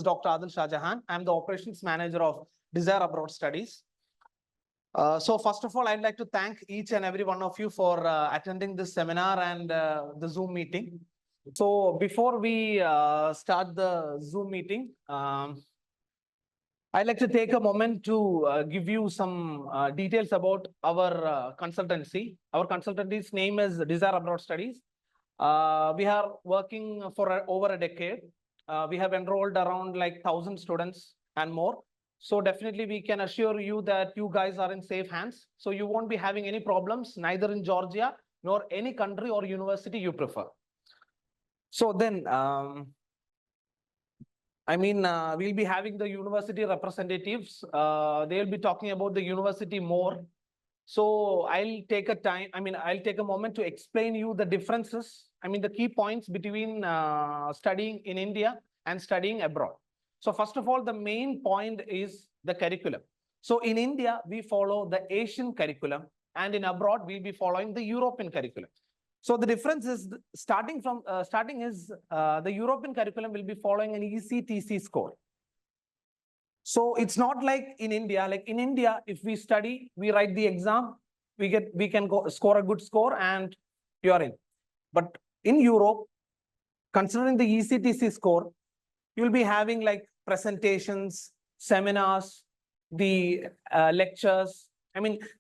Dr. Adil Shahjahan. I'm the Operations Manager of Desire Abroad Studies. So first of all, I'd like to thank each and every one of you for attending this seminar and the Zoom meeting. So before we start the Zoom meeting, I'd like to take a moment to give you some details about our consultancy. Our consultancy's name is Desire Abroad Studies. We are working for over a decade. We have enrolled around like 1,000 students and more. So definitely we can assure you that you guys are in safe hands. So you won't be having any problems, neither in Georgia nor any country or university you prefer. So then, we'll be having the university representatives. They'll be talking about the university more. So I'll take a moment to explain you the differences. The key points between studying in India and studying abroad. So first of all, the main point is the curriculum. So in India, we follow the Asian curriculum, and in abroad, we'll be following the European curriculum. So the difference is the European curriculum will be following an ECTC score. So it's not like in India. Like in India, if we study, we write the exam, we can score a good score, and you are in. But in Europe, considering the ECTC score, you'll be having like presentations, seminars, the lectures.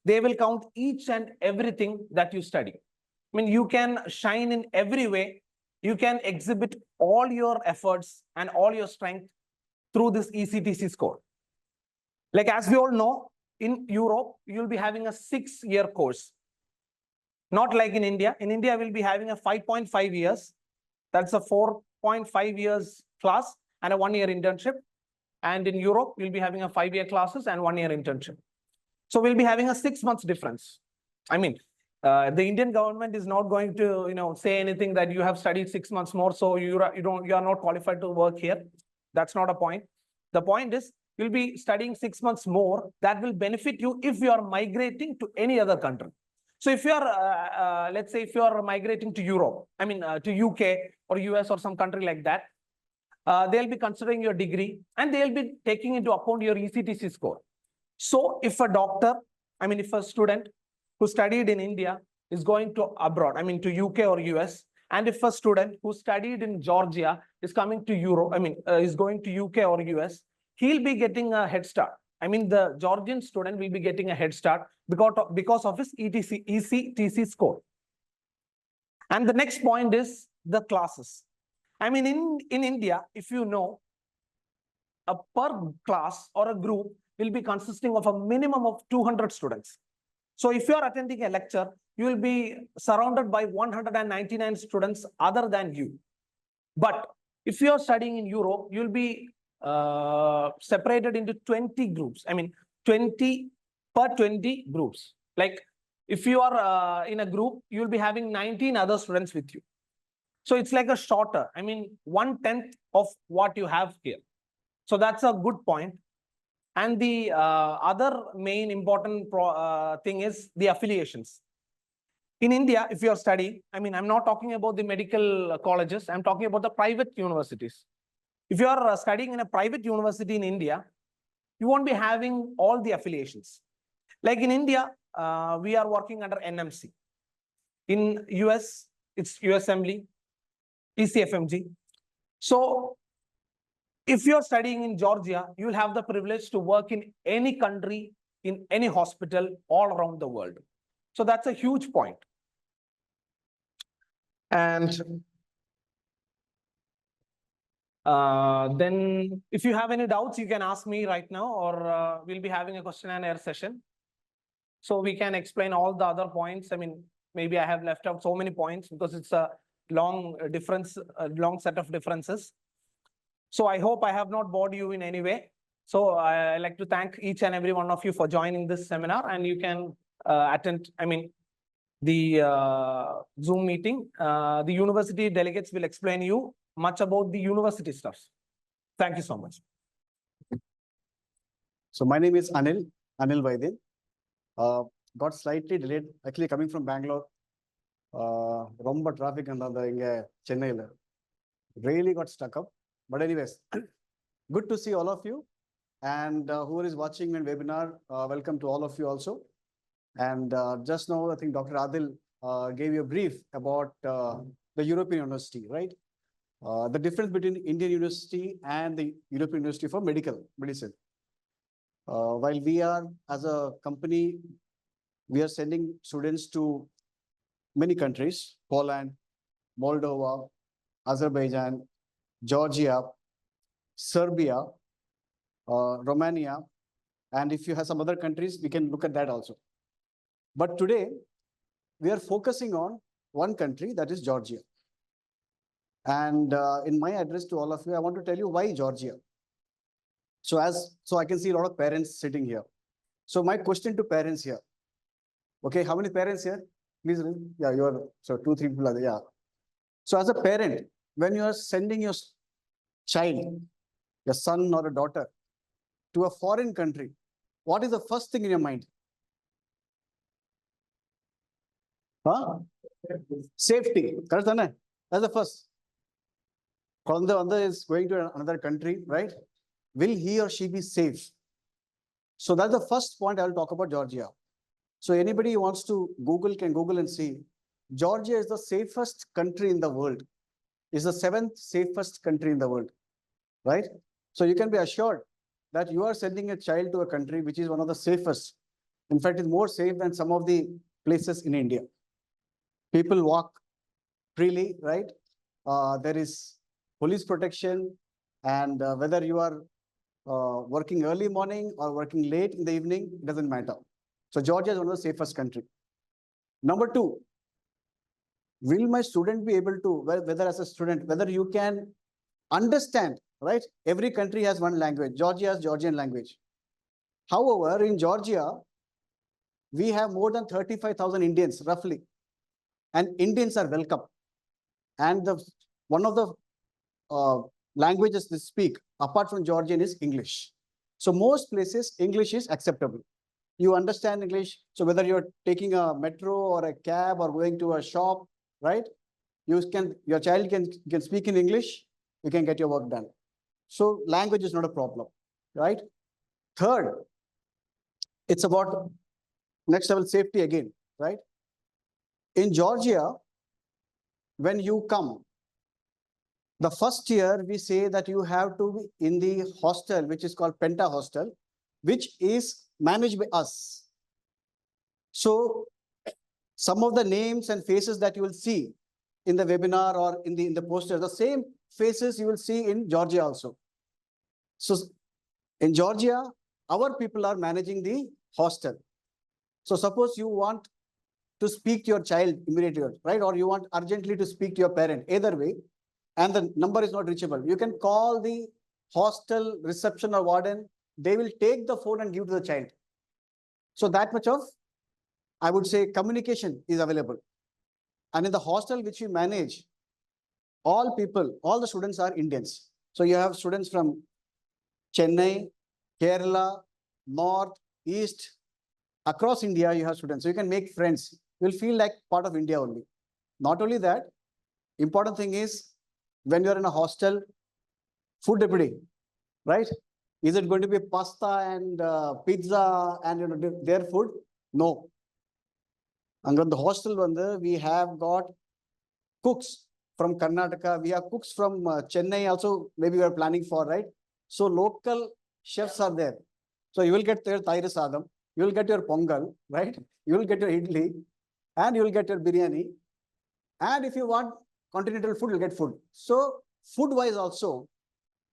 They will count each and everything that you study. You can shine in every way. You can exhibit all your efforts and all your strength through this ECTC score. Like as we all know, in Europe, you'll be having a 6-year course. Not like in India. In India, we'll be having a 5.5 years. That's a 4.5 years class and a 1-year internship. And in Europe, we'll be having a 5-year classes and 1-year internship. So we'll be having a 6 months difference. The Indian government is not going to, say anything that you have studied 6 months more, so you are not qualified to work here. That's not a point. The point is you'll be studying 6 months more. That will benefit you if you are migrating to any other country. So if you are, let's say, if you are migrating to Europe, to UK or US or some country like that, they'll be considering your degree and they'll be taking into account your ECTC score. So if a doctor, if a student who studied in India is going to abroad, to UK or US, and if a student who studied in Georgia is coming to Europe, is going to UK or US, he'll be getting a head start. The Georgian student will be getting a head start because of his ECTC score. And the next point is the classes. In India, if you know, a per class or a group will be consisting of a minimum of 200 students. So if you are attending a lecture, you will be surrounded by 199 students other than you. But if you are studying in Europe, you'll be separated into 20 groups. 20 per 20 groups. Like if you are in a group, you'll be having 19 other students with you. So it's like a shorter, 1/10 of what you have here. So that's a good point. And the other main important thing is the affiliations. In India, if you are studying, I'm not talking about the medical colleges, I'm talking about the private universities. If you are studying in a private university in India, you won't be having all the affiliations. Like in India, we are working under NMC. In US, it's USMLE, ECFMG. So if you're studying in Georgia, you'll have the privilege to work in any country, in any hospital, all around the world. So that's a huge point. And then if you have any doubts, you can ask me right now, or we'll be having a question and answer session. So we can explain all the other points. Maybe I have left out so many points because it's a long set of differences. So I hope I have not bored you in any way. So I'd like to thank each and every one of you for joining this seminar, and you can attend, the Zoom meeting. The university delegates will explain you much about the university stuff. Thank you so much. So my name is Anil Vaidyan. Got slightly delayed, actually coming from Bangalore. Romba traffic and Chennai really got stuck up. But anyways, good to see all of you. And who is watching my webinar, welcome to all of you also. And just now, I think Dr. Adil gave you a brief about the European University, right? The difference between Indian University and the European University for medicine. While we are, as a company, we are sending students to many countries, Poland, Moldova, Azerbaijan, Georgia, Serbia, Romania, and if you have some other countries, we can look at that also. But today, we are focusing on one country, that is Georgia. And in my address to all of you, I want to tell you why Georgia. So I can see a lot of parents sitting here. So my question to parents here. Okay, how many parents here? Please, yeah, you are, so 2, 3 people are there, yeah. So as a parent, when you are sending your child, your son or a daughter, to a foreign country, what is the first thing in your mind? Huh? Safety. Correct? That's the first. Kuழந்தை is going to another country, right? Will he or she be safe? So that's the first point I'll talk about Georgia. So anybody who wants to Google can Google and see. Georgia is the safest country in the world. It's the 7th safest country in the world, right? So you can be assured that you are sending a child to a country which is one of the safest. In fact, it's more safe than some of the places in India. People walk freely, right? There is police protection, and whether you are working early morning or working late in the evening, it doesn't matter. So Georgia is one of the safest country. Number 2, will my student be able to, whether as a student, whether you can understand, right? Every country has one language. Georgia has Georgian language. However, in Georgia, we have more than 35,000 Indians, roughly. And Indians are welcome. And one of the languages they speak, apart from Georgian, is English. So most places, English is acceptable. You understand English. So whether you're taking a metro or a cab or going to a shop, right? Your child can speak in English, you can get your work done. So language is not a problem, right? Third, it's about next level safety again, right? In Georgia, when you come, the first year we say that you have to be in the hostel, which is called Penta Hostel, which is managed by us. So some of the names and faces that you will see in the webinar or in the poster, the same faces you will see in Georgia also. So in Georgia, our people are managing the hostel. So suppose you want to speak to your child immediately, right? Or you want urgently to speak to your parent, either way, and the number is not reachable. You can call the hostel reception or warden. They will take the phone and give to the child. So that much of, I would say, communication is available. And in the hostel which we manage, all the students are Indians. So you have students from Chennai, Kerala, North, East, across India, you have students. So you can make friends. You'll feel like part of India only. Not only that, important thing is when you're in a hostel, food deputy, right? Is it going to be pasta and pizza and their food? No. And on the hostel, we have got cooks from Karnataka. We have cooks from Chennai also, maybe we are planning for, right? So local chefs are there. So you will get their Thaira Sadam, you will get your Pongal, right? You will get your Idli, and you will get your biryani. And if you want continental food, you'll get food. So food-wise also,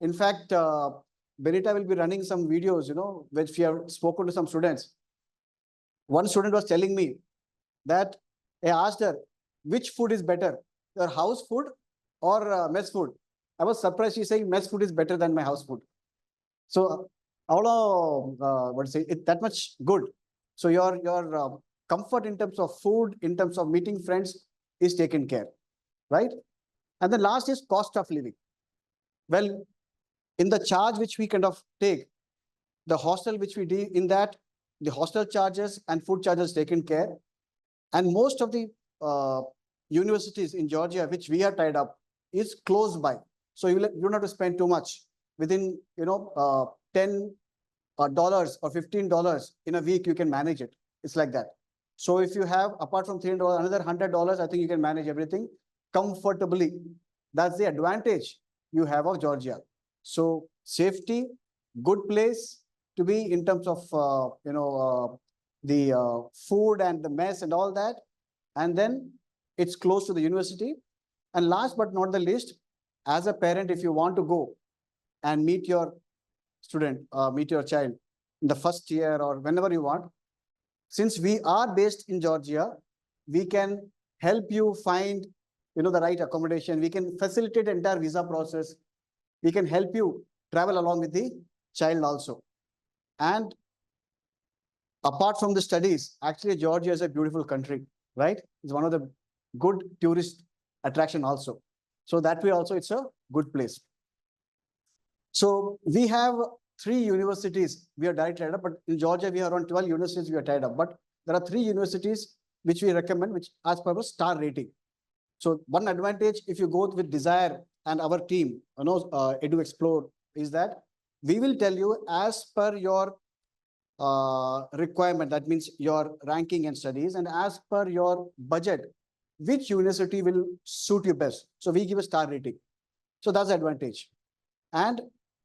in fact, Benita will be running some videos, which we have spoken to some students. One student was telling me that I asked her, which food is better, your house food or mess food? I was surprised. She's saying mess food is better than my house food. So, that much good. So your comfort in terms of food, in terms of meeting friends is taken care, right? And the last is cost of living. Well, in the charge which we kind of take, the hostel which we do in that, the hostel charges and food charges taken care. And most of the universities in Georgia, which we are tied up, is close by. So you don't have to spend too much. within, $10 or $15 in a week, you can manage it. It's like that. So if you have, apart from $300, another $100, I think you can manage everything comfortably. That's the advantage you have of Georgia. So safety, good place to be in terms of, the food and the mess and all that. And then it's close to the university. And last but not the least, as a parent, if you want to go and meet your student, meet your child in the first year or whenever you want, since we are based in Georgia, we can help you find, the right accommodation. We can facilitate the entire visa process. We can help you travel along with the child also. And apart from the studies, actually Georgia is a beautiful country, right? It's one of the good tourist attraction also. So that way also it's a good place. So we have 3 universities we are directly tied up, but in Georgia we have around 12 universities we are tied up. But there are 3 universities which we recommend, which as per our star rating. So one advantage if you go with Desire and our team, Eduxplore, is that we will tell you as per your requirement, that means your ranking and studies, and as per your budget, which university will suit you best. So we give a star rating. So that's the advantage. And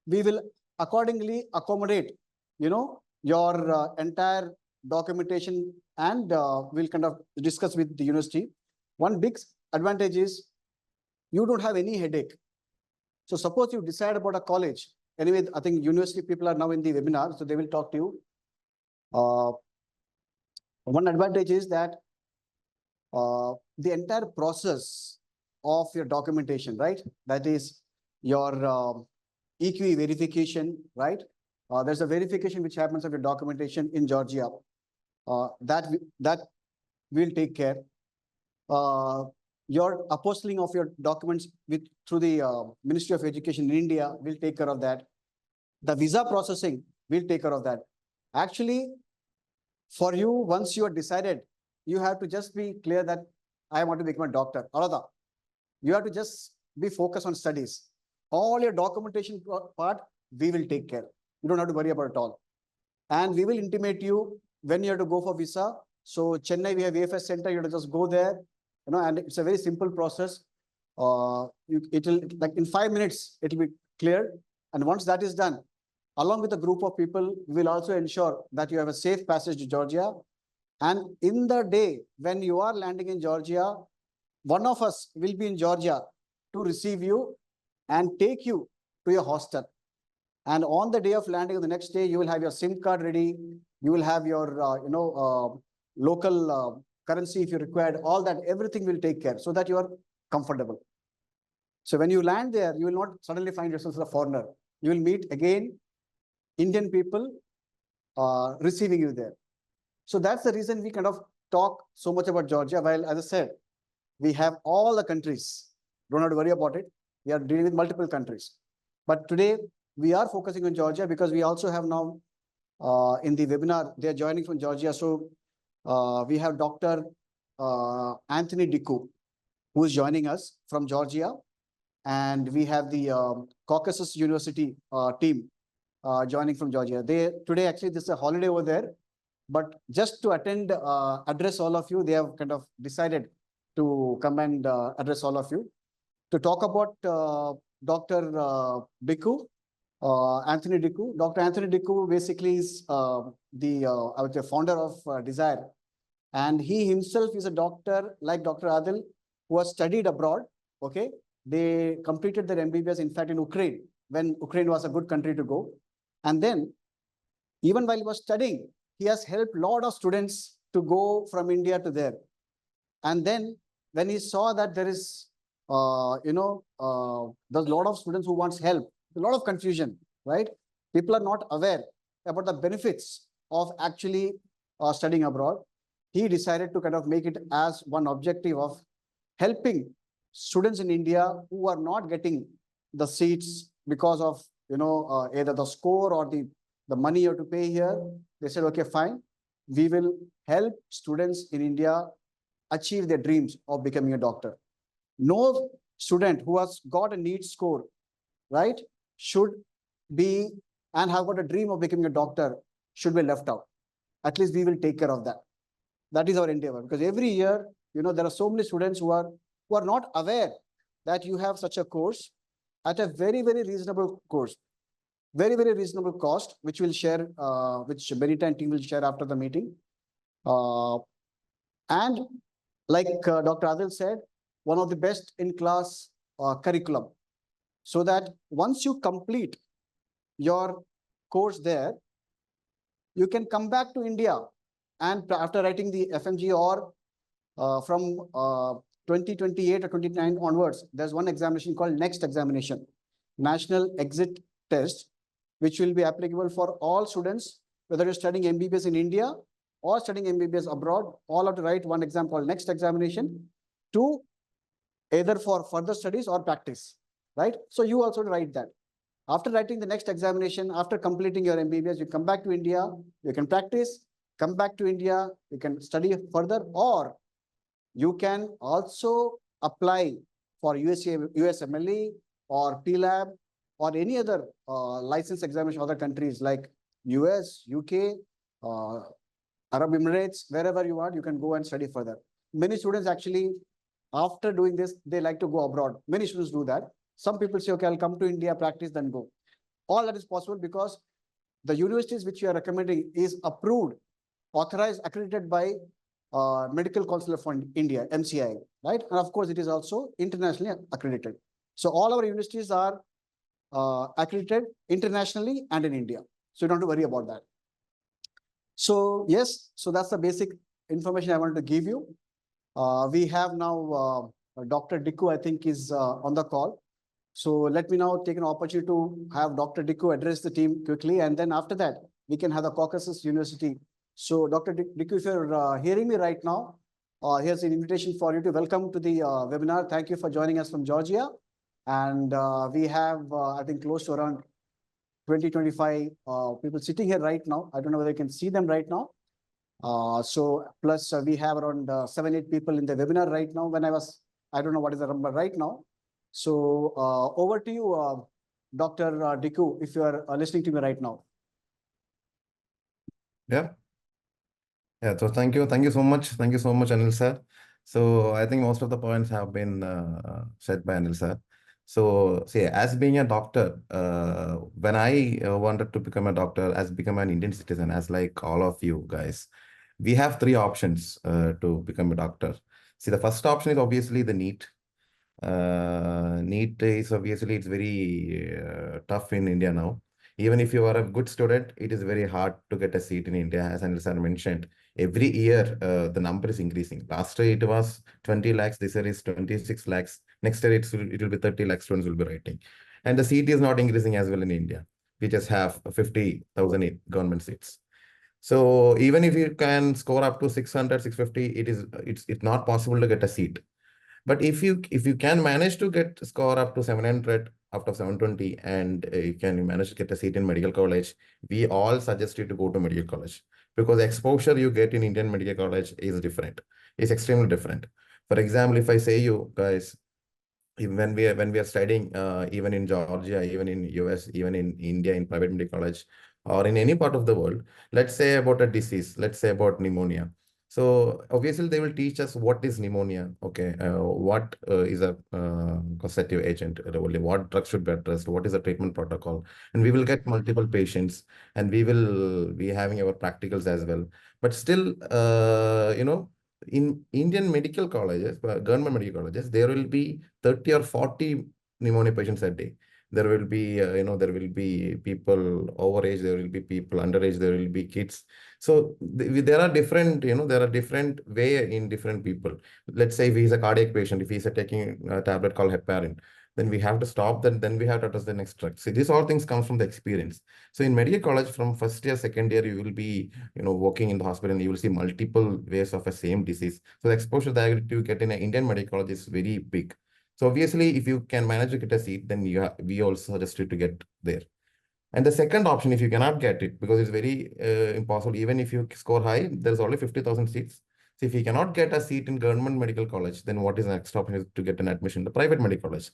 we will accordingly accommodate, your entire documentation, and we'll kind of discuss with the university. One big advantage is you don't have any headache. So suppose you decide about a college. Anyway, I think university people are now in the webinar, so they will talk to you. One advantage is that the entire process of your documentation, right? That is your EQE verification, right? There's a verification which happens of your documentation in Georgia. That will take care. Your apostling of your documents through the Ministry of Education in India will take care of that. The visa processing will take care of that. Actually, for you, once you are decided, you have to just be clear that I want to become a doctor. Alada. You have to just be focused on studies. All your documentation part, we will take care. You don't have to worry about it all. And we will intimate you when you have to go for visa. So Chennai, we have AFS center, you have to just go there, and it's a very simple process. It will, like in 5 minutes, it will be cleared. And once that is done, along with a group of people, we will also ensure that you have a safe passage to Georgia. And in the day when you are landing in Georgia, one of us will be in Georgia to receive you and take you to your hostel. And on the day of landing, the next day, you will have your SIM card ready. You will have your, local currency if you required. All that, everything will take care so that you are comfortable. So when you land there, you will not suddenly find yourself as a foreigner. You will meet again Indian people receiving you there. So that's the reason we kind of talk so much about Georgia. While, as I said, we have all the countries. Don't have to worry about it. We are dealing with multiple countries. But today, we are focusing on Georgia because we also have now in the webinar, they are joining from Georgia. So we have Dr. Anthony Diku, who is joining us from Georgia. And we have the Caucasus University team joining from Georgia. Today, actually, this is a holiday over there. But just to attend, address all of you, they have kind of decided to come and address all of you. To talk about Dr. Diku, Anthony Diku. Dr. Anthony Diku basically is the founder of Desire. And he himself is a doctor like Dr. Adil, who has studied abroad. Okay. They completed their MBBS, in fact, in Ukraine, when Ukraine was a good country to go. And then, even while he was studying, he has helped a lot of students to go from India to there. And then, when he saw that there is, there's a lot of students who wants help, a lot of confusion, right? People are not aware about the benefits of actually studying abroad. He decided to kind of make it as one objective of helping students in India who are not getting the seats because of, either the score or the money you have to pay here. They said, okay, fine. We will help students in India achieve their dreams of becoming a doctor. No student who has got a NEET score, right, should be and have got a dream of becoming a doctor should be left out. At least we will take care of that. That is our endeavor, because every year, there are so many students who are not aware that you have such a course at a very, very reasonable course, very, very reasonable cost, which we'll share, which Benita and team will share after the meeting. And like Dr. Adil said, one of the best in class curriculum, so that once you complete your course there, you can come back to India, and after writing the FMG or from 2028 or 29 onwards, there's one examination called next examination, National Exit Test, which will be applicable for all students, whether you're studying MBBS in India or studying MBBS abroad. All have to write one exam called next examination to either for further studies or practice, right? So you also write that. After writing the next examination, after completing your MBBS, you come back to India, you can practice, come back to India, you can study further, or you can also apply for USMLE or PLAB or any other license examination, other countries like US, UK, Arab Emirates, wherever you want, you can go and study further. Many students actually, after doing this, they like to go abroad. Many students do that. Some people say, okay, I'll come to India, practice, then go. All that is possible because the universities which you are recommending is approved, authorized, accredited by Medical Council of India, MCI, right? And of course, it is also internationally accredited. So all our universities are accredited internationally and in India. So you don't have to worry about that. So yes, so that's the basic information I wanted to give you. We have now Dr. Dikku, I think, is on the call. So let me now take an opportunity to have Dr. Dikku address the team quickly, and then after that, we can have the Caucasus University. So Dr. Dikku, if you're hearing me right now, here's an invitation for you to welcome to the webinar. Thank you for joining us from Georgia. And we have, I think, close to around 20, 25 people sitting here right now. I don't know whether you can see them right now. So plus we have around 7, 8 people in the webinar right now. I don't know what is the number right now. So over to you, Dr. Dikku, if you are listening to me right now. Yeah. Yeah. So thank you. Thank you so much. Thank you so much, Anil sir. So I think most of the points have been said by Anil sir. So see, as being a doctor, when I wanted to become a doctor, as become an Indian citizen, as like all of you guys, we have 3 options to become a doctor. See, the first option is obviously the NEET. NEET is obviously, it's very tough in India now. Even if you are a good student, it is very hard to get a seat in India. As Anil sir mentioned, every year the number is increasing. Last year it was 20 lakhs, this year is 26 lakhs. Next year it will be 30 lakhs students will be writing. And the seat is not increasing as well in India. We just have 50,000 government seats. So even if you can score up to 600, 650, it's not possible to get a seat. But if you can manage to get score up to 700 out of 720, and you can manage to get a seat in medical college, we all suggest you to go to medical college, because the exposure you get in Indian medical college is different. It's extremely different. For example, if I say you guys, when we are studying, even in Georgia, even in US, even in India, in private medical college, or in any part of the world, let's say about a disease, let's say about pneumonia. So obviously they will teach us what is pneumonia, okay, what is a causative agent, what drugs should be addressed, what is the treatment protocol, and we will get multiple patients, and we will be having our practicals as well. But still, in Indian medical colleges, government medical colleges, there will be 30 or 40 pneumonia patients a day. There will be, there will be people overage, there will be people underage, there will be kids. So there are different, there are different way in different people. Let's say if he's a cardiac patient, if he's taking a tablet called heparin, then we have to stop that, then we have to address the next drug. See, these all things come from the experience. So in medical college, from first year, second year, you will be, working in the hospital, and you will see multiple ways of a same disease. So the exposure that you get in an Indian medical college is very big. So obviously, if you can manage to get a seat, then we also suggest you to get there. And the second option, if you cannot get it, because it's very impossible, even if you score high, there's only 50,000 seats. So if you cannot get a seat in government medical college, then what is the next option is to get an admission to private medical college,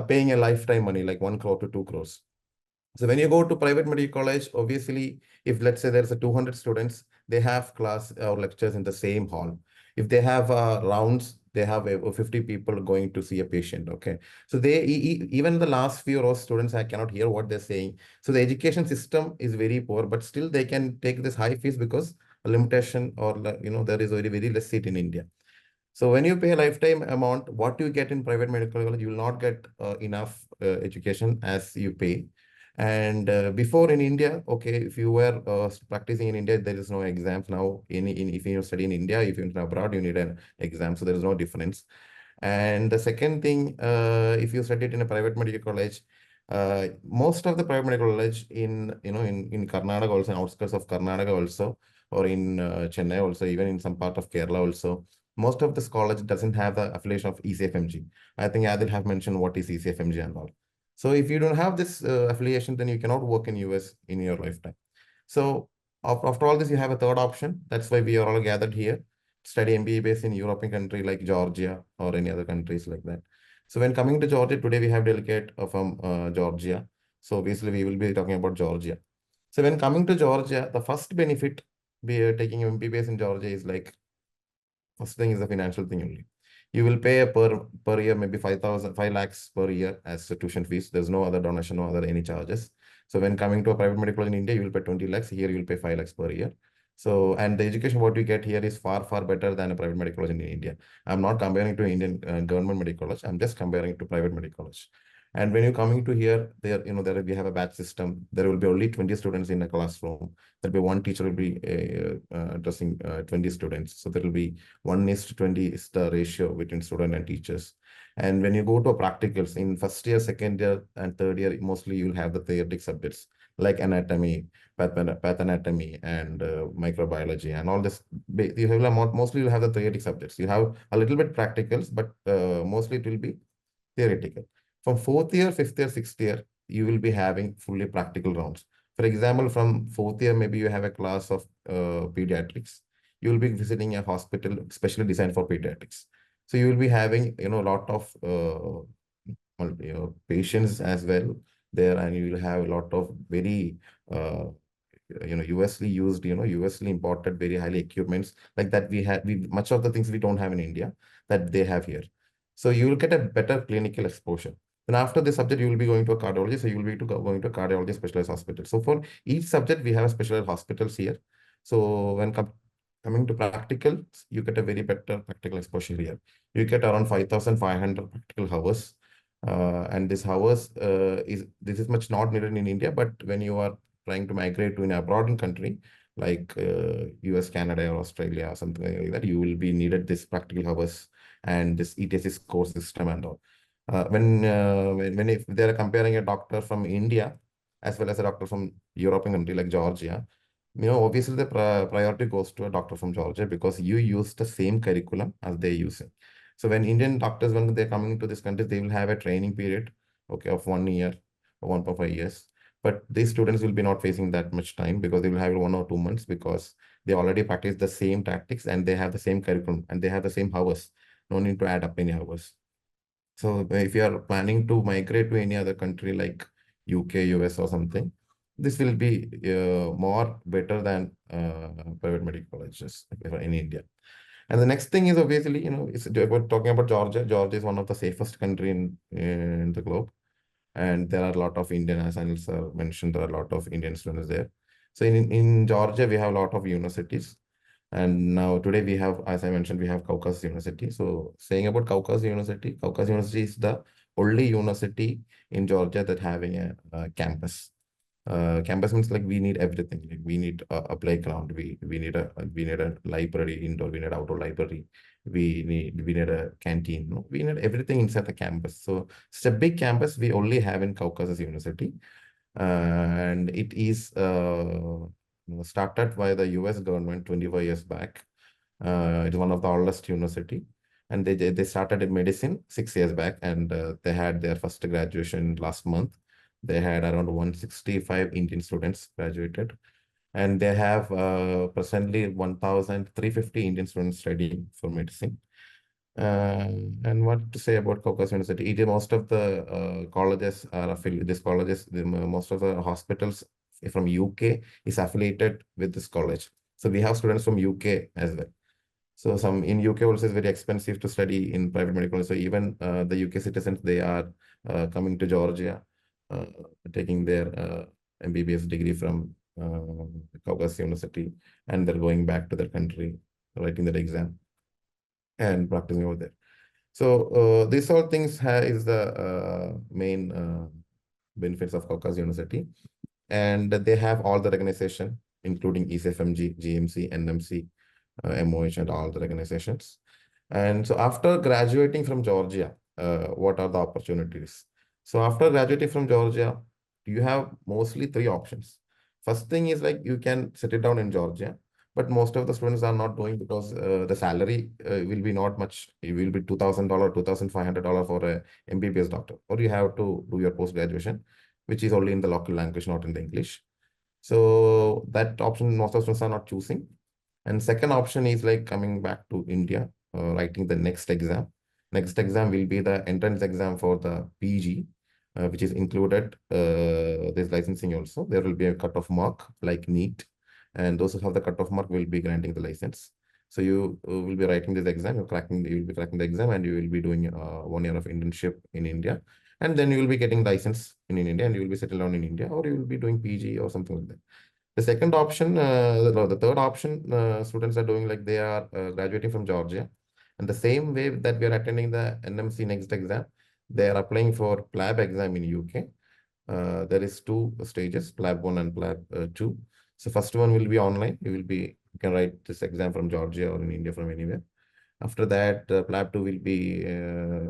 paying a lifetime money, like 1 crore to 2 crores. So when you go to private medical college, obviously, if let's say there's a 200 students, they have class or lectures in the same hall. If they have rounds, they have 50 people going to see a patient. Okay. So even the last few row students, I cannot hear what they're saying. So the education system is very poor, but still they can take this high fees because a limitation or, there is very, very less seat in India. So when you pay a lifetime amount, what you get in private medical college, you will not get enough education as you pay. And before in India, okay, if you were practicing in India, there is no exams now. If you study in India, if you're abroad, you need an exam. So there is no difference. And the second thing, if you study it in a private medical college, most of the private medical college in Karnataka also, outskirts of Karnataka also, or in Chennai also, even in some part of Kerala also, most of this college doesn't have the affiliation of ECFMG. I think Adil have mentioned what is ECFMG and all. So if you don't have this affiliation, then you cannot work in US in your lifetime. So after all this, you have a third option. That's why we are all gathered here. Study MBBS in European country like Georgia or any other countries like that. So when coming to Georgia, today we have delegate from Georgia. So obviously we will be talking about Georgia. So when coming to Georgia, the first benefit we are taking MBBS in Georgia is like, first thing is the financial thing only. You will pay per year, maybe 5 lakhs per year as a tuition fees. There's no other donation, no other any charges. So when coming to a private medical in India, you will pay 20 lakhs. Here you will pay 5 lakhs per year. So, and the education what you get here is far, far better than a private medical college in India. I'm not comparing to Indian government medical college. I'm just comparing to private medical college. And when you're coming to here, there we have a batch system. There will be only 20 students in a classroom. There'll be one teacher will be addressing 20 students. So there will be 1:20 is the ratio between student and teachers. And when you go to practicals in first year, second year, and third year, mostly you'll have the theoretic subjects like anatomy, path anatomy, and microbiology, and all this. You have mostly you'll have the theoretic subjects. You have a little bit practicals, but mostly it will be theoretical. From fourth year, fifth year, sixth year, you will be having fully practical rounds. For example, from fourth year, maybe you have a class of pediatrics. You will be visiting a hospital specially designed for pediatrics. So you will be having, a lot of patients as well there, and you will have a lot of very USly used, USly imported very highly equipments like that much of the things we don't have in India that they have here. So you will get a better clinical exposure. Then after this subject, you will be going to a cardiology. So you will be going to a cardiology specialized hospital. So for each subject, we have a specialized hospitals here. So when coming to practical, you get a very better practical exposure here. You get around 5,500 practical hours. And this hours this is much not needed in India, but when you are trying to migrate to an abroad country like US, Canada, or Australia, or something like that, you will be needed this practical hours and this ETC score system and all. If they are comparing a doctor from India as well as a doctor from European country like Georgia, obviously the priority goes to a doctor from Georgia because you use the same curriculum as they use it. So when Indian doctors, when they're coming to this country, they will have a training period, okay, of 1 year or 1.5 years. But these students will be not facing that much time because they will have 1 or 2 months because they already practice the same tactics and they have the same curriculum and they have the same hours. No need to add up any hours. So if you are planning to migrate to any other country like UK, US or something, this will be more better than private medical colleges in India. And the next thing is obviously, we're talking about Georgia. Georgia is one of the safest country in the globe. And there are a lot of Indian, as Anil sir mentioned, there are a lot of Indian students there. So in Georgia, we have a lot of universities. And now today we have, as I mentioned, we have Caucasus University. So saying about Caucasus University is the only university in Georgia that having a campus. Campus means like we need everything. Like we need a playground. We need a library, indoor. We need outdoor library. We need a canteen. No? We need everything inside the campus. So it's a big campus we only have in Caucasus University, and it is started by the US government 25 years back. It's one of the oldest university, and they started in medicine 6 years back, and they had their first graduation last month. They had around 165 Indian students graduated, and they have presently 1,350 Indian students studying for medicine. And what to say about Caucasus University? It is most of the colleges are affiliated. These colleges, most of the hospitals from UK is affiliated with this college. So we have students from UK as well. So some in UK also is very expensive to study in private medical. So even the UK citizens, they are coming to Georgia, taking their MBBS degree from Caucasus University, and they're going back to their country, writing that exam and practicing over there. So these all things is the main benefits of Caucasus University, and they have all the recognition, including ECFMG, GMC, NMC, MOH, and all the organizations. And so after graduating from Georgia, what are the opportunities? So after graduating from Georgia, you have mostly three options. First thing is like you can settle down in Georgia, but most of the students are not doing because the salary will be not much. It will be $2,000, $2,500 for a MBBS doctor, or you have to do your post graduation, which is only in the local language, not in the English. So that option most of the students are not choosing. And second option is like coming back to India, writing the next exam. Next exam will be the entrance exam for the PG, which is included this licensing also. There will be a cutoff mark like NEET, and those who have the cutoff mark will be granting the license. So you will be writing this exam, you will be cracking the exam, and you will be doing 1 year of internship in India. And then you will be getting license in India, and you will be settled down in India, or you will be doing PG or something like that. The second option, the third option, students are doing like they are graduating from Georgia. And the same way that we are attending the NMC next exam, they are applying for PLAB exam in UK. There is two stages, PLAB 1 and PLAB 2. So first one will be online. You can write this exam from Georgia or in India from anywhere. After that, PLAB 2 will be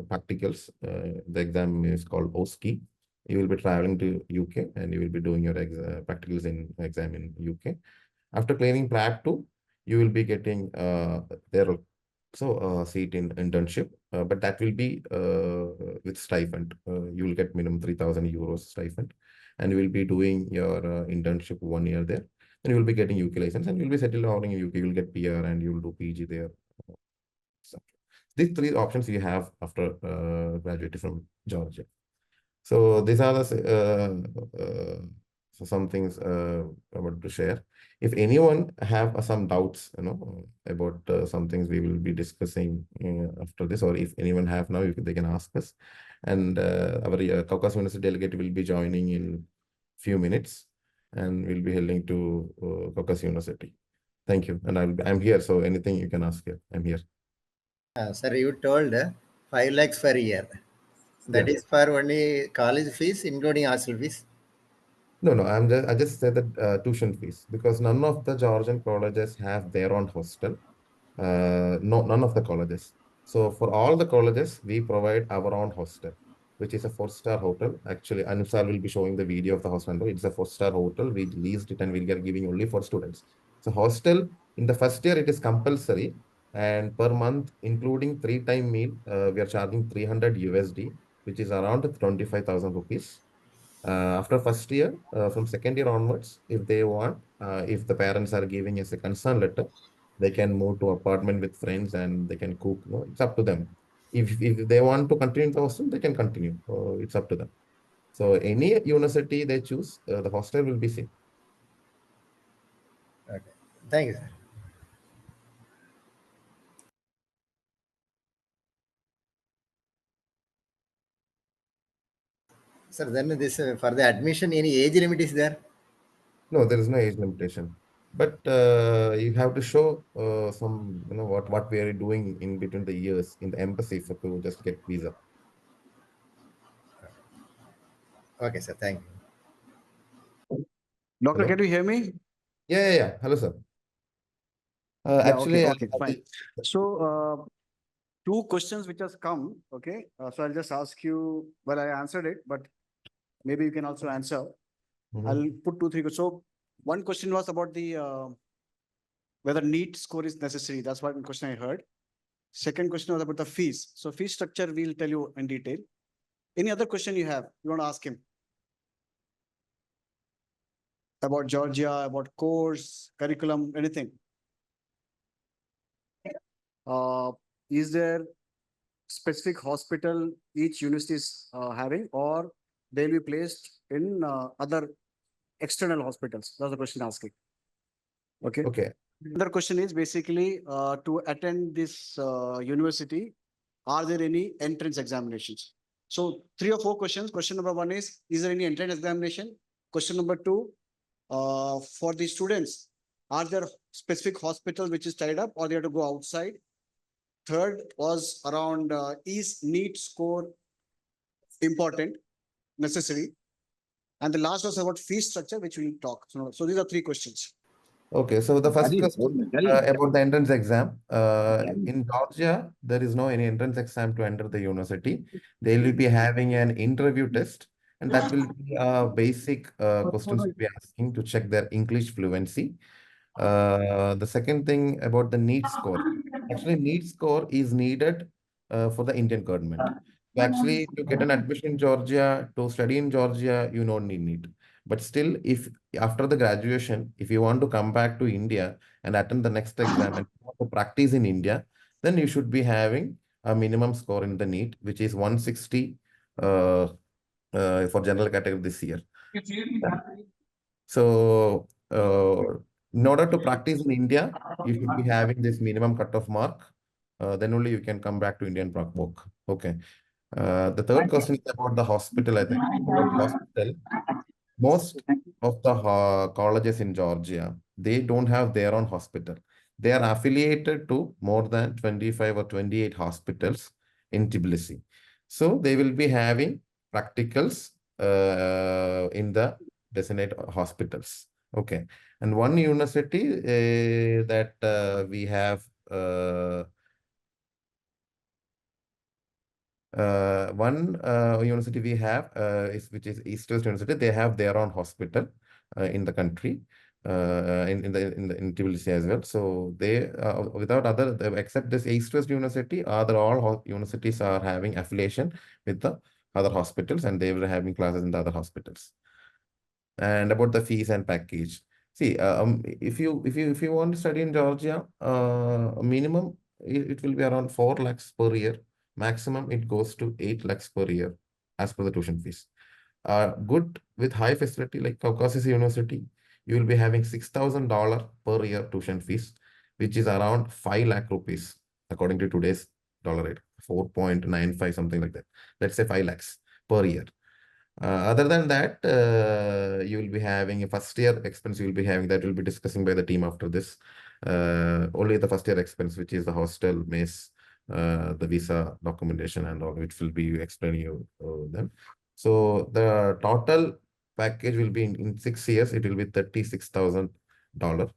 practicals. The exam is called OSCE. You will be traveling to UK and you will be doing your practicals in exam in UK. After clearing PLAB 2, you will be getting their seat in internship, but that will be with stipend. You will get minimum 3,000 euros stipend, and you will be doing your internship 1 year there. And you will be getting UK license, and you will be settled down in UK. You will get PR, and you will do PG there. So these three options you have after graduating from Georgia. So these are so some things I want to share. If anyone have some doubts, about some things we will be discussing after this, or if anyone have now, they can ask us. And our Caucasus University delegate will be joining in few minutes, and we'll be heading to Caucasus University. Thank you, and I'm here. So anything you can ask here, I'm here. Sir, you told 5 lakhs per year. That Yeah. is for only college fees, including hostel fees. No, I just said that tuition fees, because none of the Georgian colleges have their own hostel. No, none of the colleges. So for all the colleges, we provide our own hostel, which is a 4-star hotel. Actually, Anusar will be showing the video of the hostel. It's a 4-star hotel. We leased it and we are giving only for students. So hostel in the first year, it is compulsory. And per month, including 3-time meal, we are charging 300 USD, which is around 25,000 rupees. After first year, from second year onwards, if they want, if the parents are giving us a concern letter, they can move to apartment with friends and they can cook. It's up to them. If they want to continue the hostel, they can continue. It's up to them. So any university they choose, the hostel will be same. Okay. Thank you, sir. Sir, then this for the admission, any age limit is there? No, there is no age limitation. But you have to show some, what we are doing in between the years in the embassy to just get visa. Okay, sir. Thank you. Doctor, Hello? can you hear me? Yeah. Hello, sir. Yeah, okay, Actually, fine. So, two questions which has come, okay? So I'll just ask you, well, I answered it, but maybe you can also answer. I'll put 2, 3 questions. So one question was about the whether NEET score is necessary. That's one question I heard. Second question was about the fees. So fee structure, we'll tell you in detail. Any other question you have, you want to ask him? About Georgia, about course, curriculum, anything? Is there specific hospital each university is having, or they'll be placed in other external hospitals? That's the question asking. Okay. Okay. Another question is basically to attend this university, are there any entrance examinations? So 3 or 4 questions. Question number 1 is there any entrance examination? Question number 2, for the students, are there specific hospitals which is tied up or they have to go outside? Third was around is NEET score important, necessary? And the last was about fee structure, which we'll talk. So these are 3 questions. Okay, so the first question about the entrance exam. In Georgia, there is no any entrance exam to enter the university. They will be having an interview test, and that will be basic questions will be asking to check their English fluency. The second thing about the NEET score. Actually, NEET score is needed for the Indian government. So actually, to get an admission in Georgia, to study in Georgia, you don't need NEET. But still, if after the graduation, if you want to come back to India and attend the next exam and want to practice in India, then you should be having a minimum score in the NEET, which is 160 for general category this year. So, in order to practice in India, you should be having this minimum cutoff mark. Then only you can come back to Indian work. Okay. The third question is about the hospital, I think. About hospital. Most of the colleges in Georgia, they don't have their own hospital. They are affiliated to more than 25 or 28 hospitals in Tbilisi. So they will be having practicals in the designated hospitals. Okay. And one university that we have one university we have which is East West University. They have their own hospital in the country, in Tbilisi as well. So they without other except this East West University, other all universities are having affiliation with the other hospitals, and they will having classes in the other hospitals. And about the fees and package. See, if you want to study in Georgia, minimum it will be around 4 lakhs per year. Maximum it goes to 8 lakhs per year as per the tuition fees. Good with high facility like Caucasus University, you will be having $6,000 per year tuition fees, which is around 5 lakh rupees according to today's dollar rate, 4.95 something like that. Let's say 5 lakhs per year. Other than that, you will be having a first year expense. You will be having that will be discussing by the team after this. Only the first year expense, which is the hostel, mess, the visa documentation, and all, which will be explaining you them. So the total package will be in 6 years. It will be $36,000,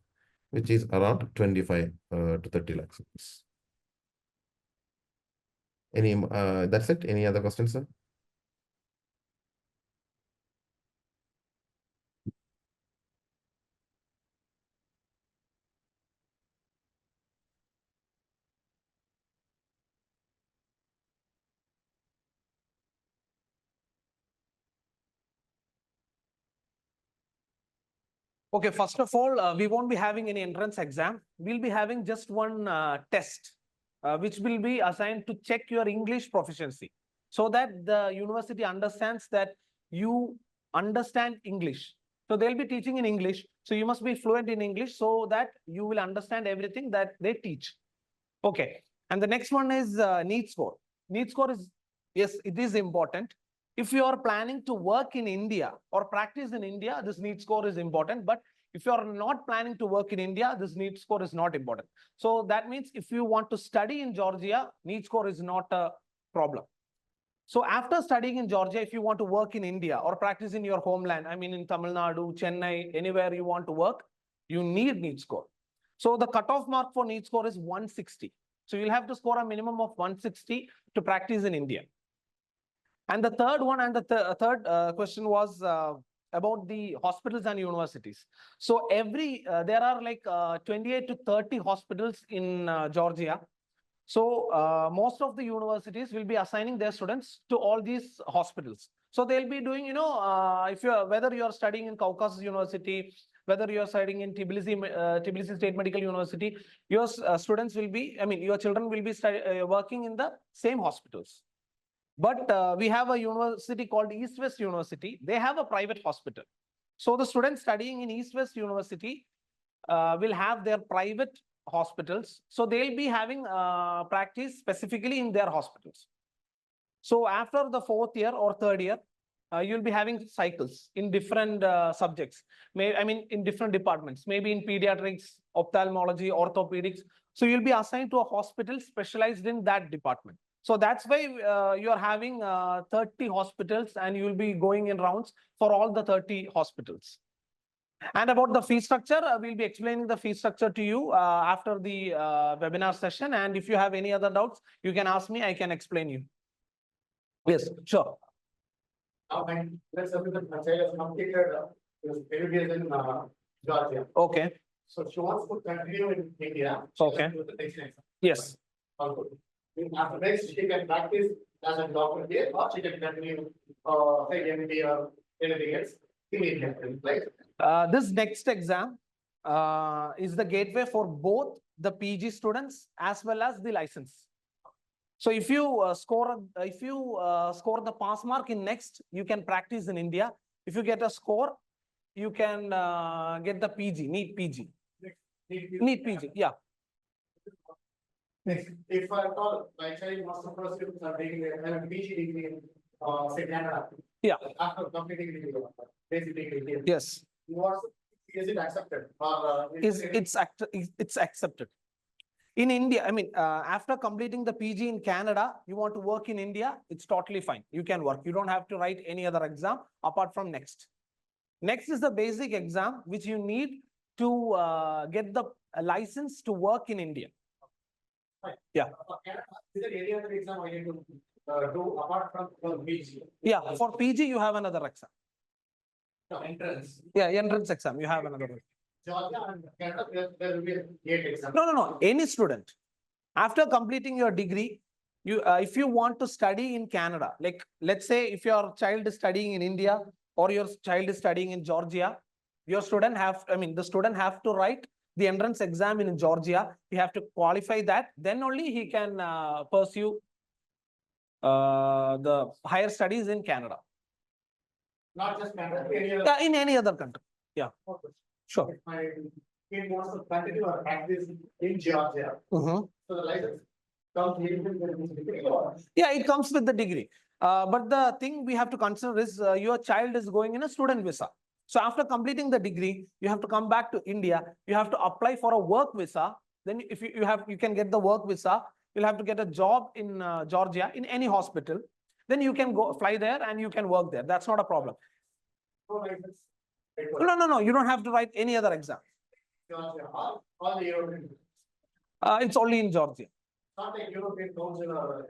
which is around 25 to 30 lakhs. Any that's it. Any other questions, sir? Okay, first of all, we won't be having any entrance exam. We'll be having just one test, which will be assigned to check your English proficiency, so that the university understands that you understand English. So they'll be teaching in English. So you must be fluent in English so that you will understand everything that they teach. Okay. And the next one is NEET score. NEET score is, yes, it is important. If you are planning to work in India or practice in India, this NEET score is important. But if you are not planning to work in India, this NEET score is not important. So that means if you want to study in Georgia, NEET score is not a problem. So after studying in Georgia, if you want to work in India or practice in your homeland, I mean in Tamil Nadu, Chennai, anywhere you want to work, you need NEET score. So the cutoff mark for NEET score is 160. So you'll have to score a minimum of 160 to practice in India. And the third one and the third question was about the hospitals and universities. So there are like 28 to 30 hospitals in Georgia. So most of the universities will be assigning their students to all these hospitals. So they'll be doing, whether you are studying in Caucasus University, whether you are studying in Tbilisi State Medical University, your students will be, your children will be working in the same hospitals. But we have a university called East West University. They have a private hospital. So the students studying in East West University will have their private hospitals. So they'll be having practice specifically in their hospitals. So after the 4th year or 3rd year, you'll be having cycles in different subjects, in different departments, maybe in pediatrics, ophthalmology, orthopedics. So you'll be assigned to a hospital specialized in that department. So that's why you are having 30 hospitals and you will be going in rounds for all the 30 hospitals. And about the fee structure, we'll be explaining the fee structure to you after the webinar session. And if you have any other doubts, you can ask me, I can explain you. Yes, sure. Now, let's say the child has completed his MBBS in Georgia. Okay. So she wants to continue in India. Okay. Yes. Also, after next, she can practice as a doctor here, or she can continue, say, MD or anything else in India, right? This next exam is the gateway for both the PG students as well as the license. So if you score the pass mark in next, you can practice in India. If you get a score, you can get the PG, NEET PG. NEET PG, yeah. If I call my child wants to pursue a PG degree in say Canada, yeah, after completing the basic degree, yes, is it accepted or it's accepted? In India, after completing the PG in Canada, you want to work in India, it's totally fine. You can work. You don't have to write any other exam apart from next. Next is the basic exam, which you need to get the license to work in India. Right. Yeah. Is there any other exam I need to do apart from PG? Yeah, for PG, you have another exam. No, entrance. Yeah, entrance exam, you have another one. Georgia and Canada, there will be a GATE exam. No. Any student. After completing your degree, if you want to study in Canada, like let's say if your child is studying in India or your child is studying in Georgia, the student have to write the entrance exam in Georgia. You have to qualify that. Then only he can pursue the higher studies in Canada. Not just Canada, any other. Yeah, in any other country. Yeah. Okay. Sure. If my kid wants to continue or practice in Georgia, so the license comes with the degree or? Yeah, it comes with the degree. But the thing we have to consider is your child is going in a student visa. So after completing the degree, you have to come back to India. You have to apply for a work visa. Then if you can get the work visa, you'll have to get a job in Georgia in any hospital. Then you can fly there and you can work there. That's not a problem. No license. No. You don't have to write any other exam. Georgia, all the European. It's only in Georgia. Not like European Council or.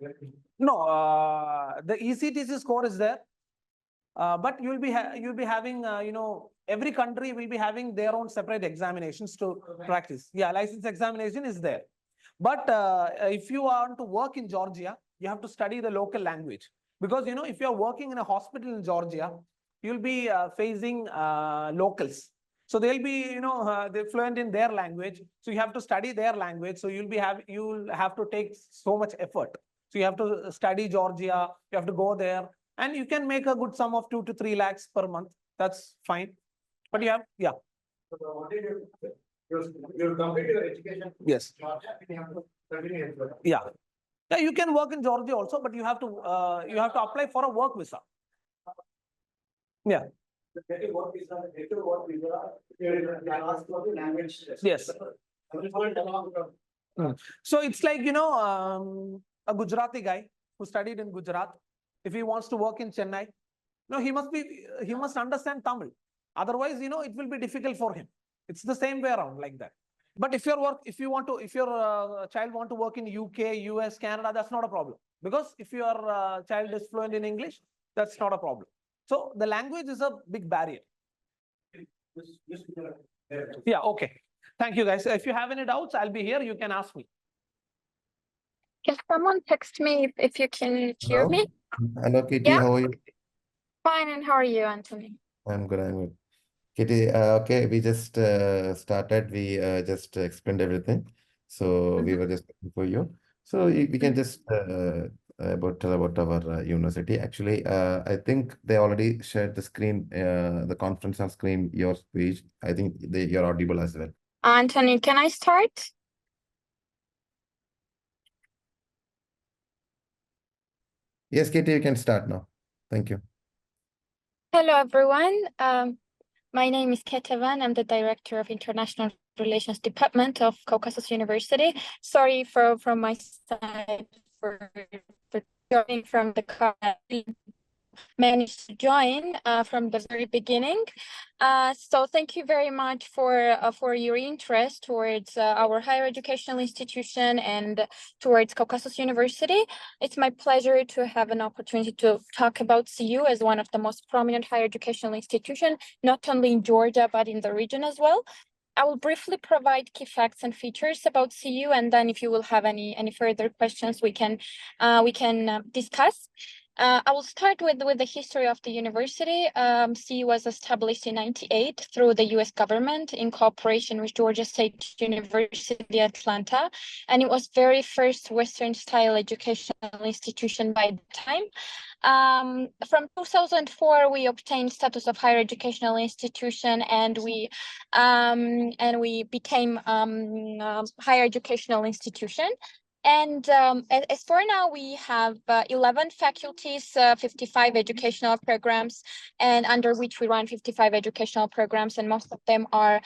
No, the ECTC score is there. But you'll be having, every country will be having their own separate examinations to practice. Yeah, license examination is there. But if you want to work in Georgia, you have to study the local language. Because, if you're working in a hospital in Georgia, you'll be facing locals. So they'll be, they're fluent in their language. So you have to study their language. So you'll have to take so much effort. So you have to study Georgia, you have to go there. And you can make a good sum of 2 to 3 lakhs per month. That's fine. But you have, yeah. So what did you complete your education? Yes. Georgia, you have to continue it. Yeah. Yeah, you can work in Georgia also, but you have to apply for a work visa. Yeah. Getting work visa, you can ask for the language test. Yes. So it's like, a Gujarati guy who studied in Gujarat. If he wants to work in Chennai, he must understand Tamil. Otherwise, it will be difficult for him. It's the same way around like that. But if your child want to work in UK, US, Canada, that's not a problem. Because if your child is fluent in English, that's not a problem. So the language is a big barrier. Yeah, okay. Thank you, guys. If you have any doubts, I'll be here. You can ask me. Can someone text me if you can hear me? Hello, Kitty. Yeah. How are you? Fine, and how are you, Anthony? I'm good. Kitty, okay, we just started. We just explained everything. So we were just looking for you. So we can just tell about our university. Actually, I think they already shared the screen, the conference on screen, your speech. I think you're audible as well. Anthony, can I start? Yes, Kitty, you can start now. Thank you. Hello, everyone. My name is Ketevan. I'm the Director of International Relations Department of Caucasus University. Sorry from my side for joining from the car. Managed to join from the very beginning. So thank you very much for your interest towards our higher educational institution and towards Caucasus University. It's my pleasure to have an opportunity to talk about CU as one of the most prominent higher educational institution, not only in Georgia, but in the region as well. I will briefly provide key facts and features about CU, and then if you will have any further questions, we can discuss. I will start with the history of the university. CU was established in '98 through the U.S. government in cooperation with Georgia State University, Atlanta, and it was very first Western-style educational institution by the time. From 2004, we obtained status of higher educational institution, and we became higher educational institution. And as for now, we have 11 faculties, 55 educational programs, and under which we run 55 educational programs, and most of them are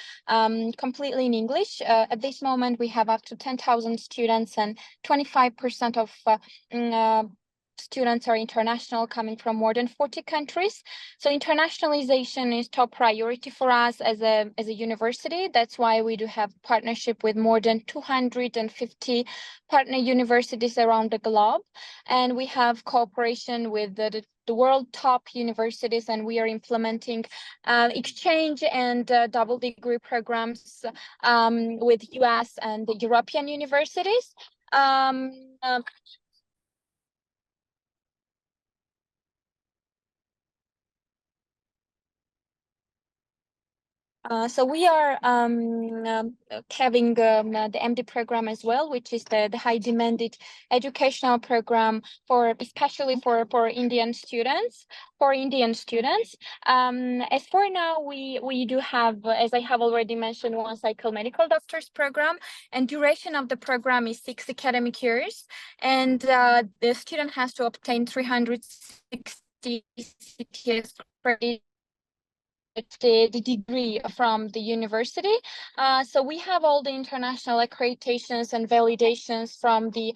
completely in English. At this moment, we have up to 10,000 students, and 25% of students are international, coming from more than 40 countries. So internationalization is top priority for us as a university. That's why we do have partnership with more than 250 partner universities around the globe. And we have cooperation with the world top universities, and we are implementing exchange and double degree programs with US and the European universities. So we are having the MD program as well, which is the high demanded educational program especially for Indian students. As for now, we do have, as I have already mentioned, one cycle medical doctors program, and duration of the program is 6 academic years, and the student has to obtain 360 CTS credits the degree from the university. So we have all the international accreditations and validations from the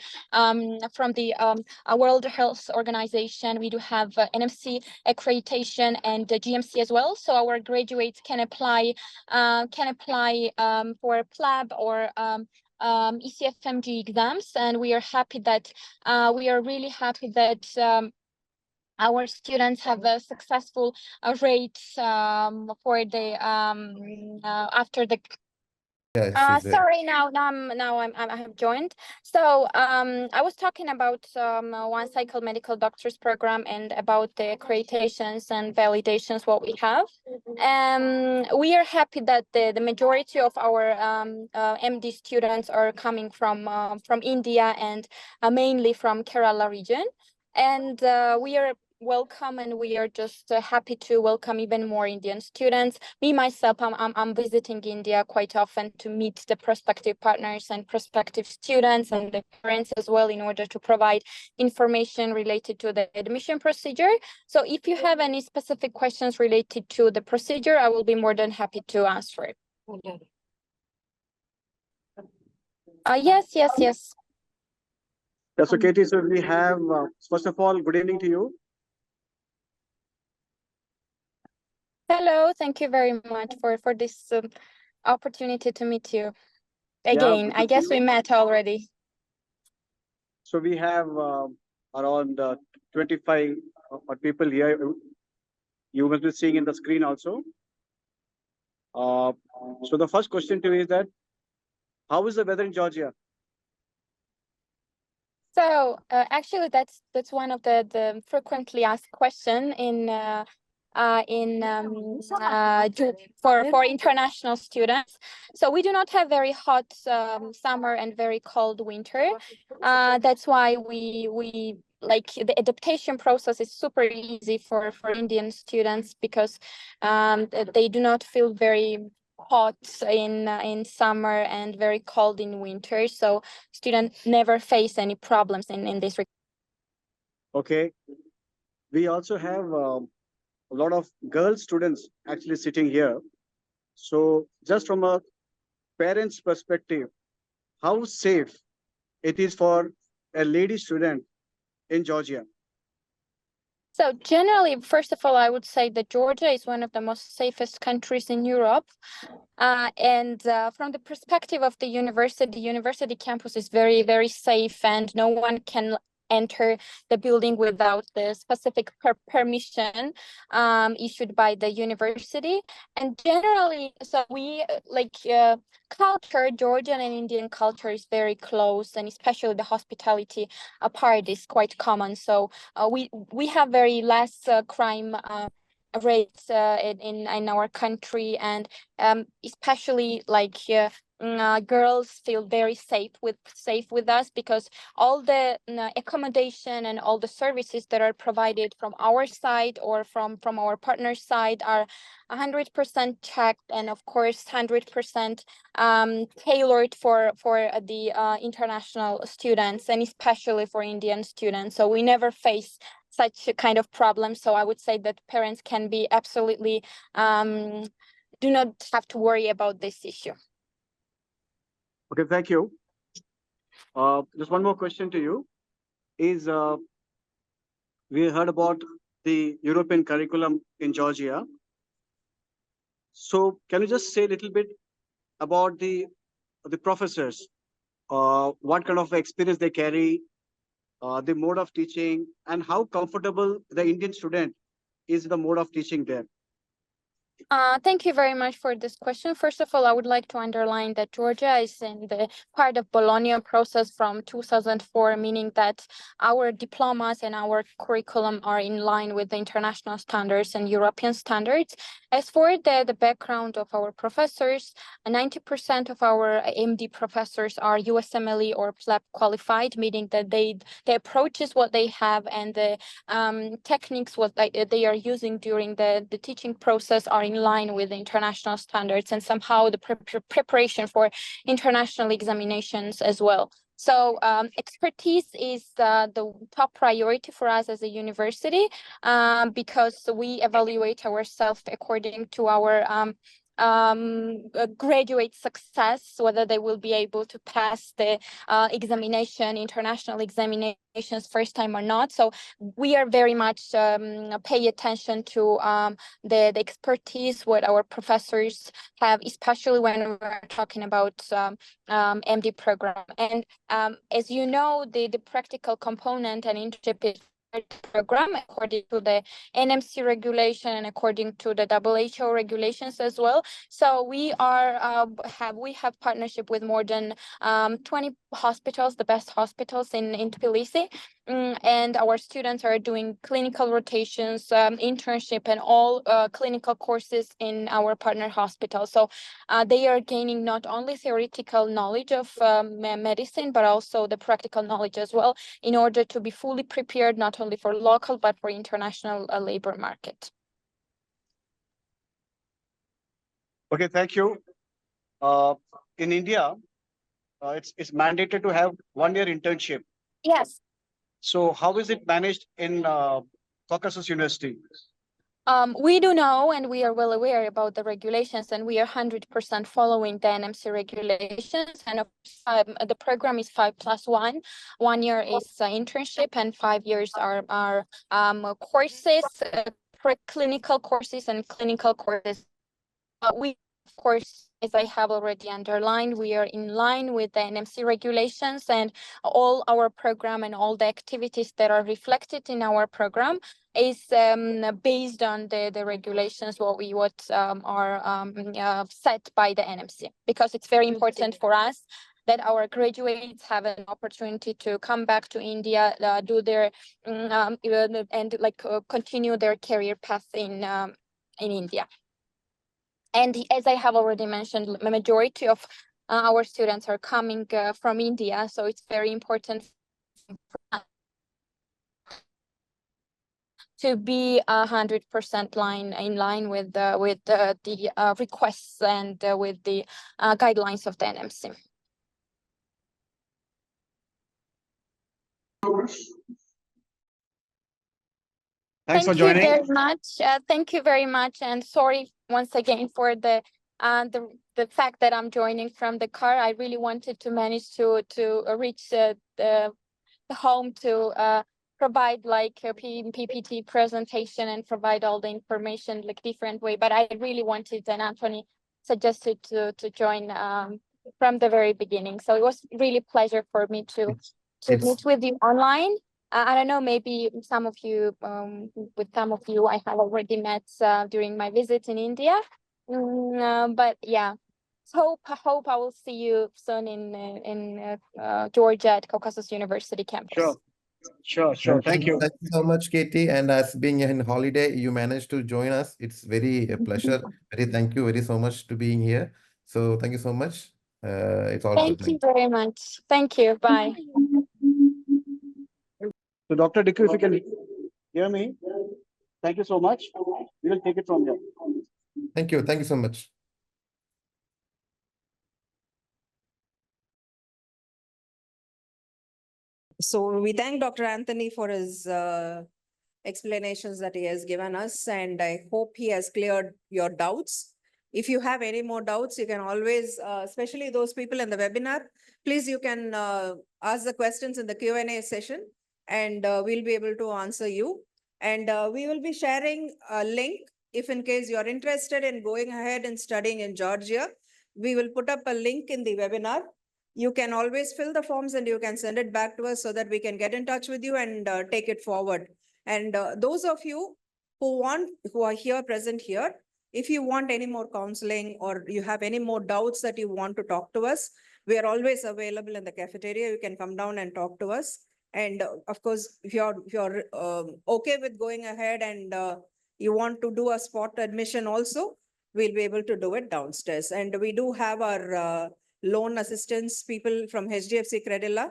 World Health Organization. We do have NMC accreditation and GMC as well. So our graduates can apply for PLAB or ECFMG exams, and we are really happy that our students have a successful rate for the after the. Sorry, now I have joined. So I was talking about one cycle medical doctors program and about the accreditations and validations what we have. We are happy that the majority of our MD students are coming from India and mainly from Kerala region, and we are welcome, and we are just happy to welcome even more Indian students. Me myself, I'm visiting India quite often to meet the prospective partners and prospective students and the parents as well, in order to provide information related to the admission procedure. So if you have any specific questions related to the procedure, I will be more than happy to answer it. Yes. That's okay, Katie. So we have, first of all, good evening to you. Hello, thank you very much for this opportunity to meet you again. Yeah, I guess we met already. So we have around 25 people here. You must be seeing in the screen also. So the first question to you is that, how is the weather in Georgia? So actually, that's one of the frequently asked question for international students. So we do not have very hot summer and very cold winter. That's why we like the adaptation process is super easy for Indian students because they do not feel very hot in summer and very cold in winter. So students never face any problems in this. Okay. We also have a lot of girl students actually sitting here. So just from a parent's perspective, how safe it is for a lady student in Georgia? So generally, first of all, I would say that Georgia is one of the most safest countries in Europe. And from the perspective of the university campus is very, very safe, and no one can enter the building without the specific permission issued by the university. And generally, so we culture, Georgian and Indian culture is very close, and especially the hospitality part is quite common. So we have very less crime rates in our country, and especially girls feel very safe with us because all the accommodation and all the services that are provided from our side or from our partner side are 100% checked, and of course 100% tailored for the international students and especially for Indian students. So we never face such a kind of problem. So I would say that parents can be absolutely do not have to worry about this issue. Okay, thank you. Just one more question to you is we heard about the European curriculum in Georgia. So can you just say a little bit about the professors, what kind of experience they carry, the mode of teaching, and how comfortable the Indian student is the mode of teaching there? Thank you very much for this question. First of all, I would like to underline that Georgia is in the part of Bologna process from 2004, meaning that our diplomas and our curriculum are in line with the international standards and European standards. As for the background of our professors, 90% of our MD professors are USMLE or PLEB qualified, meaning that the approaches what they have and the techniques what they are using during the teaching process are in line with the international standards, and somehow the preparation for international examinations as well. So expertise is the top priority for us as a university because we evaluate ourselves according to our graduate success, whether they will be able to pass the international examinations first time or not. So we are very much pay attention to the expertise what our professors have, especially when we're talking about MD program. And as you know, the practical component and internship is program according to the NMC regulation and according to the WHO regulations as well. So we have partnership with more than 20 hospitals, the best hospitals in Tbilisi, and our students are doing clinical rotations, internship, and all clinical courses in our partner hospitals. So they are gaining not only theoretical knowledge of medicine, but also the practical knowledge as well, in order to be fully prepared not only for local but for international labor market. Okay, thank you. In India, it's mandated to have 1-year internship. Yes. So how is it managed in Caucasus University? We do know, and we are well aware about the regulations, and we are 100% following the NMC regulations. And the program is 5+1. 1 year is internship, and 5 years are courses, clinical courses, and clinical courses. We, of course, as I have already underlined, we are in line with the NMC regulations, and all our program and all the activities that are reflected in our program is based on the regulations are set by the NMC, because it's very important for us that our graduates have an opportunity to come back to India, do their and like continue their career path in India. And as I have already mentioned, the majority of our students are coming from India, so it's very important to be 100% in line with the requests and with the guidelines of the NMC. Thanks for joining. Thank you very much. Thank you very much, and sorry once again for the fact that I'm joining from the car. I really wanted to manage to reach the home to provide like a PPT presentation and provide all the information like different way. But I really wanted, and Anthony suggested to join from the very beginning. So it was really pleasure for me to meet with you online. I don't know, maybe some of you, with some of you I have already met during my visit in India. But yeah, hope I will see you soon in Georgia at Caucasus University campus. Sure. Thank you. Thank you so much, Katie. And as being in holiday, you managed to join us. It's very a pleasure. Thank you very so much to being here. So thank you so much. It's all Thank you very much. Thank you. Bye. So Dr. Dikku, if you can hear me, thank you so much. We will take it from here. Thank you. Thank you so much. So we thank Dr. Anthony for his explanations that he has given us, and I hope he has cleared your doubts. If you have any more doubts, you can always, especially those people in the webinar, please you can ask the questions in the Q&A session, and we'll be able to answer you. And we will be sharing a link if in case you're interested in going ahead and studying in Georgia. We will put up a link in the webinar. You can always fill the forms and you can send it back to us so that we can get in touch with you and take it forward. And those of you who are here present here, if you want any more counseling or you have any more doubts that you want to talk to us, we are always available in the cafeteria. You can come down and talk to us. And of course, if you're okay with going ahead and you want to do a spot admission also, we'll be able to do it downstairs. And we do have our loan assistance people from HDFC Credila.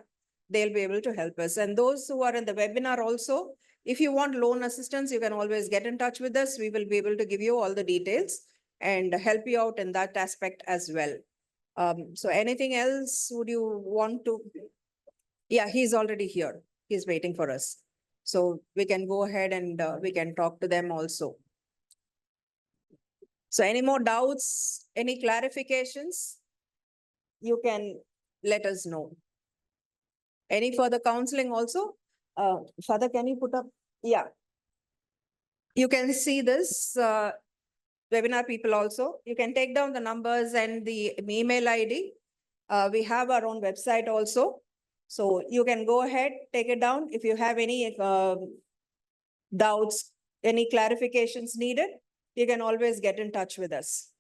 They'll be able to help us. And those who are in the webinar also, if you want loan assistance, you can always get in touch with us. We will be able to give you all the details and help you out in that aspect as well. So anything else would you want to? Yeah, he's already here. He's waiting for us. So we can go ahead and we can talk to them also. So any more doubts, any clarifications, you can let us know. Any further counseling also? Father, can you put up? Yeah. You can see this webinar people also. You can take down the numbers and the email ID. We have our own website also. So you can go ahead, take it down. If you have any doubts, any clarifications needed, you can always get in touch with us.